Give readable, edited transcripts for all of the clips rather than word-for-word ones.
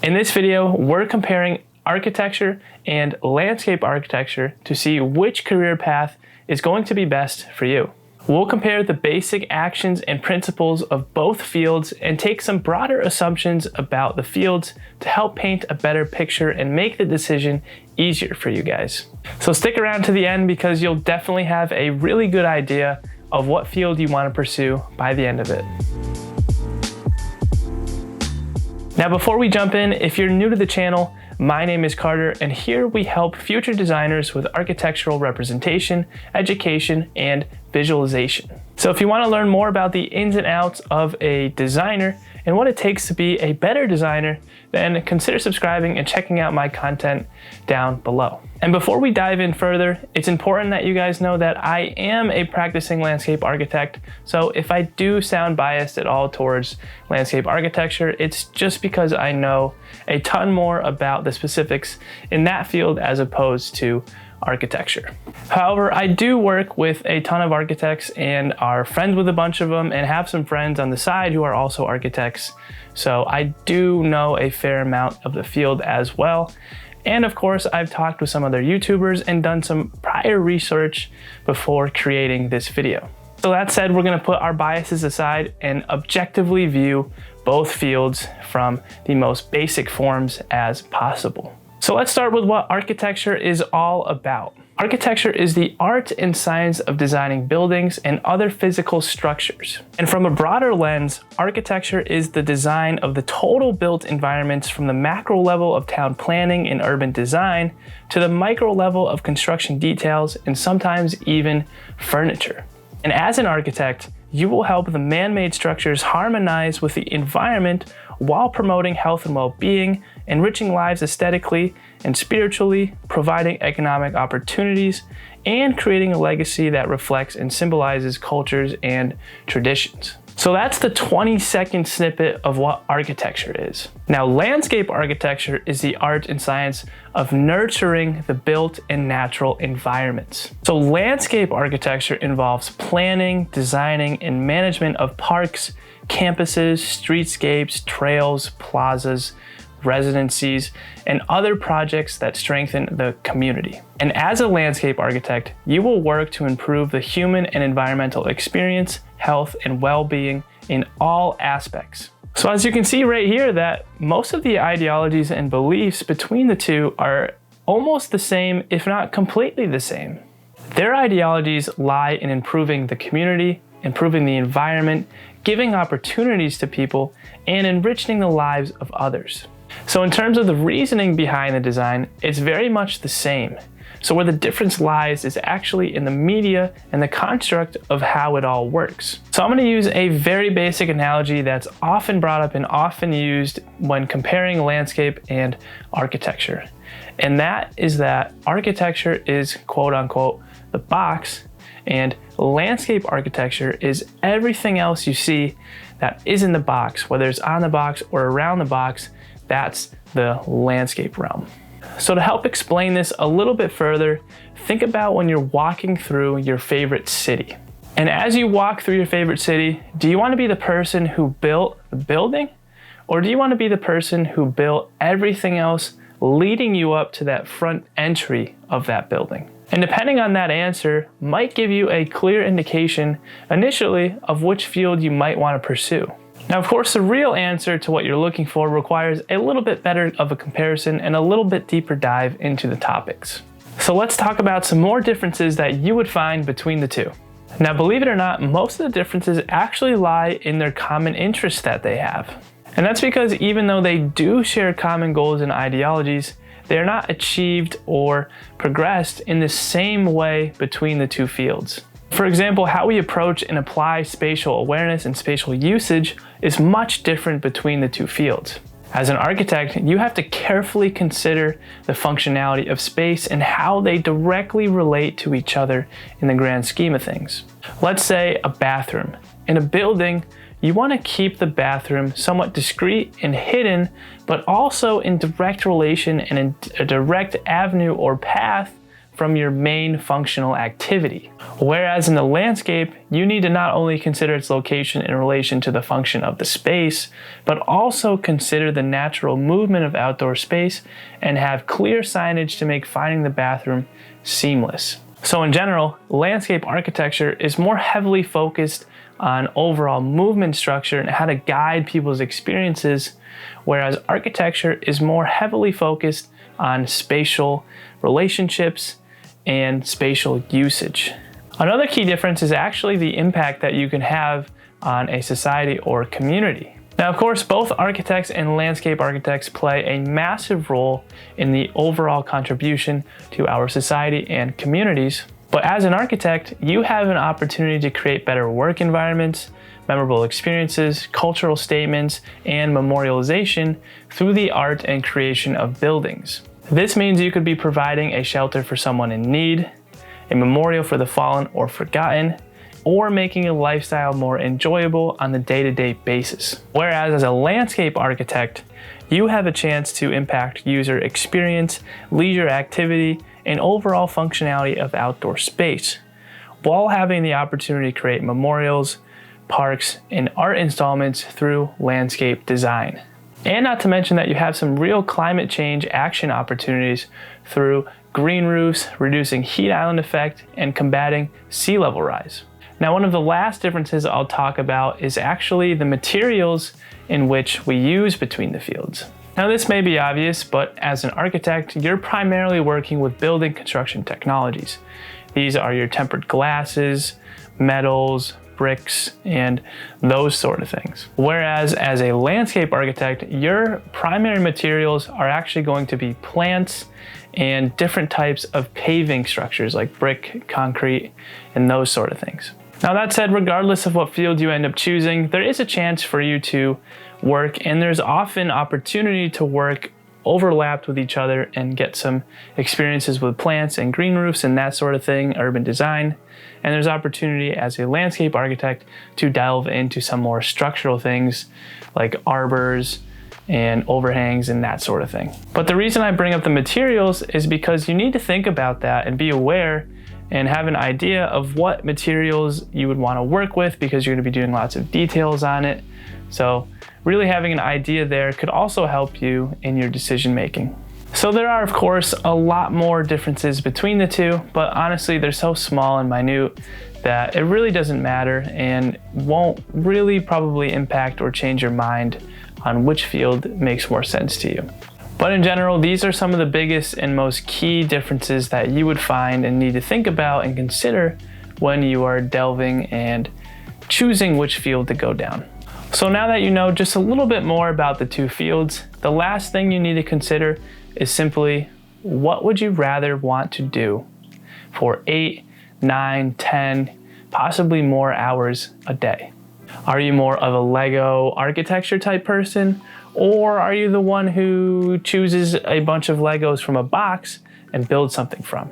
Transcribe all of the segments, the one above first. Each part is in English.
In this video, we're comparing architecture and landscape architecture to see which career path is going to be best for you. We'll compare the basic actions and principles of both fields and take some broader assumptions about the fields to help paint a better picture and make the decision easier for you guys. So stick around to the end because you'll definitely have a really good idea of what field you want to pursue by the end of it. Now, before we jump in, if you're new to the channel, my name is Carter, and here we help future designers with architectural representation, education, and visualization. So if you want to learn more about the ins and outs of a designer and what it takes to be a better designer, then consider subscribing and checking out my content down below. And before we dive in further, it's important that you guys know that I am a practicing landscape architect. So if I do sound biased at all towards landscape architecture, it's just because I know a ton more about the specifics in that field as opposed to architecture. However, I do work with a ton of architects and are friends with a bunch of them and have some friends on the side who are also architects. So I do know a fair amount of the field as well. And of course, I've talked with some other YouTubers and done some prior research before creating this video. So that said, we're gonna put our biases aside and objectively view both fields from the most basic forms as possible. So let's start with what architecture is all about. Architecture is the art and science of designing buildings and other physical structures. And from a broader lens, architecture is the design of the total built environments from the macro level of town planning and urban design to the micro level of construction details and sometimes even furniture. And as an architect, you will help the man-made structures harmonize with the environment while promoting health and well-being, enriching lives aesthetically and spiritually, providing economic opportunities, and creating a legacy that reflects and symbolizes cultures and traditions. So that's the 20-second snippet of what architecture is. Now, landscape architecture is the art and science of nurturing the built and natural environments. So landscape architecture involves planning, designing, and management of parks, campuses, streetscapes, trails, plazas, residencies, and other projects that strengthen the community. And as a landscape architect, you will work to improve the human and environmental experience, health, and well-being in all aspects. So as you can see right here, that most of the ideologies and beliefs between the two are almost the same, if not completely the same. Their ideologies lie in improving the community, improving the environment, giving opportunities to people, and enriching the lives of others. So in terms of the reasoning behind the design, it's very much the same. So where the difference lies is actually in the media and the construct of how it all works. So I'm going to use a very basic analogy that's often brought up and often used when comparing landscape and architecture. And that is that architecture is quote unquote the box, and landscape architecture is everything else you see that is in the box, whether it's on the box or around the box. That's the landscape realm. So to help explain this a little bit further, think about when you're walking through your favorite city. And as you walk through your favorite city, do you want to be the person who built the building? Or do you want to be the person who built everything else leading you up to that front entry of that building? And depending on that answer, might give you a clear indication initially of which field you might want to pursue. Now, of course, the real answer to what you're looking for requires a little bit better of a comparison and a little bit deeper dive into the topics. So let's talk about some more differences that you would find between the two. Now, believe it or not, most of the differences actually lie in their common interests that they have. And that's because even though they do share common goals and ideologies, they are not achieved or progressed in the same way between the two fields. For example, how we approach and apply spatial awareness and spatial usage is much different between the two fields. As an architect, you have to carefully consider the functionality of space and how they directly relate to each other in the grand scheme of things. Let's say a bathroom. In a building, you want to keep the bathroom somewhat discreet and hidden, but also in direct relation and in a direct avenue or path from your main functional activity. Whereas in the landscape, you need to not only consider its location in relation to the function of the space, but also consider the natural movement of outdoor space and have clear signage to make finding the bathroom seamless. So in general, landscape architecture is more heavily focused on overall movement structure and how to guide people's experiences, whereas architecture is more heavily focused on spatial relationships and spatial usage. Another key difference is actually the impact that you can have on a society or community. Now, of course, both architects and landscape architects play a massive role in the overall contribution to our society and communities. But as an architect, you have an opportunity to create better work environments, memorable experiences, cultural statements, and memorialization through the art and creation of buildings. This means you could be providing a shelter for someone in need, a memorial for the fallen or forgotten, or making a lifestyle more enjoyable on the day-to-day basis. Whereas as a landscape architect, you have a chance to impact user experience, leisure activity, and overall functionality of outdoor space, while having the opportunity to create memorials, parks, and art installments through landscape design. And not to mention that you have some real climate change action opportunities through green roofs, reducing heat island effect, and combating sea level rise. Now, one of the last differences I'll talk about is actually the materials in which we use between the fields. Now, this may be obvious, but as an architect, you're primarily working with building construction technologies. These are your tempered glasses, metals, bricks, and those sort of things. Whereas as a landscape architect, your primary materials are actually going to be plants and different types of paving structures like brick, concrete, and those sort of things. Now, that said, regardless of what field you end up choosing, there is a chance for you to work, and there's often opportunity to work overlapped with each other and get some experiences with plants and green roofs and that sort of thing, urban design. And there's opportunity as a landscape architect to delve into some more structural things like arbors and overhangs and that sort of thing. But the reason I bring up the materials is because you need to think about that and be aware and have an idea of what materials you would want to work with, because you're going to be doing lots of details on it. So really having an idea there could also help you in your decision making. So there are, of course, a lot more differences between the two, but honestly, they're so small and minute that it really doesn't matter and won't really probably impact or change your mind on which field makes more sense to you. But in general, these are some of the biggest and most key differences that you would find and need to think about and consider when you are delving and choosing which field to go down. So now that you know just a little bit more about the two fields, the last thing you need to consider is simply, what would you rather want to do for 8, 9, 10, possibly more hours a day? Are you more of a Lego architecture type person, or are you the one who chooses a bunch of Legos from a box and builds something from?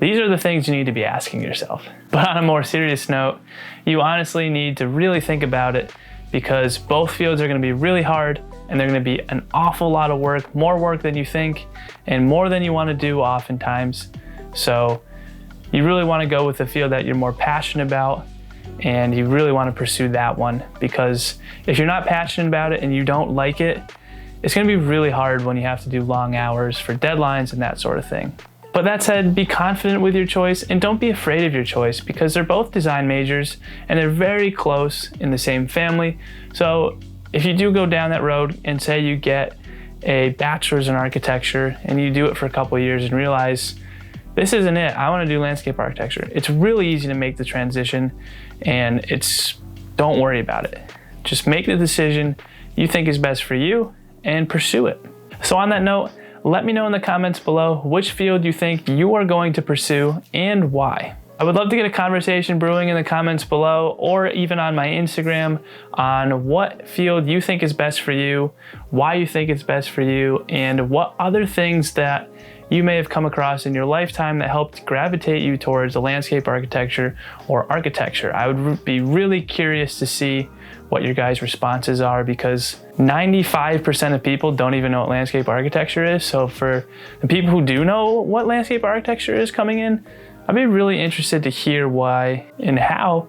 These are the things you need to be asking yourself. But on a more serious note, you honestly need to really think about it, because both fields are going to be really hard and they're going to be an awful lot of work, more work than you think and more than you want to do oftentimes. So you really want to go with the field that you're more passionate about, and you really want to pursue that one, because if you're not passionate about it and you don't like it, it's going to be really hard when you have to do long hours for deadlines and that sort of thing. But that said, be confident with your choice and don't be afraid of your choice, because they're both design majors and they're very close in the same family. So if you do go down that road and say you get a bachelor's in architecture and you do it for a couple of years and realize, this isn't it, I want to do landscape architecture, it's really easy to make the transition, and don't worry about it. Just make the decision you think is best for you and pursue it. So on that note, let me know in the comments below which field you think you are going to pursue and why. I would love to get a conversation brewing in the comments below, or even on my Instagram, on what field you think is best for you, why you think it's best for you, and what other things that you may have come across in your lifetime that helped gravitate you towards the landscape architecture or architecture. I would be really curious to see what your guys' responses are, because 95% of people don't even know what landscape architecture is. So for the people who do know what landscape architecture is coming in, I'd be really interested to hear why and how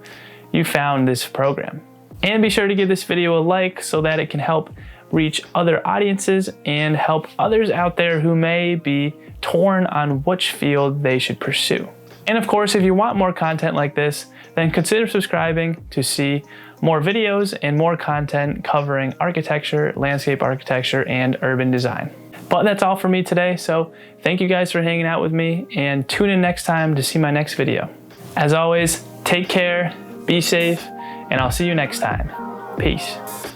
you found this program. And be sure to give this video a like so that it can help reach other audiences and help others out there who may be torn on which field they should pursue. And of course, if you want more content like this, then consider subscribing to see more videos and more content covering architecture, landscape architecture, and urban design. But that's all for me today, so thank you guys for hanging out with me, and tune in next time to see my next video. As always, take care, be safe, and I'll see you next time. Peace.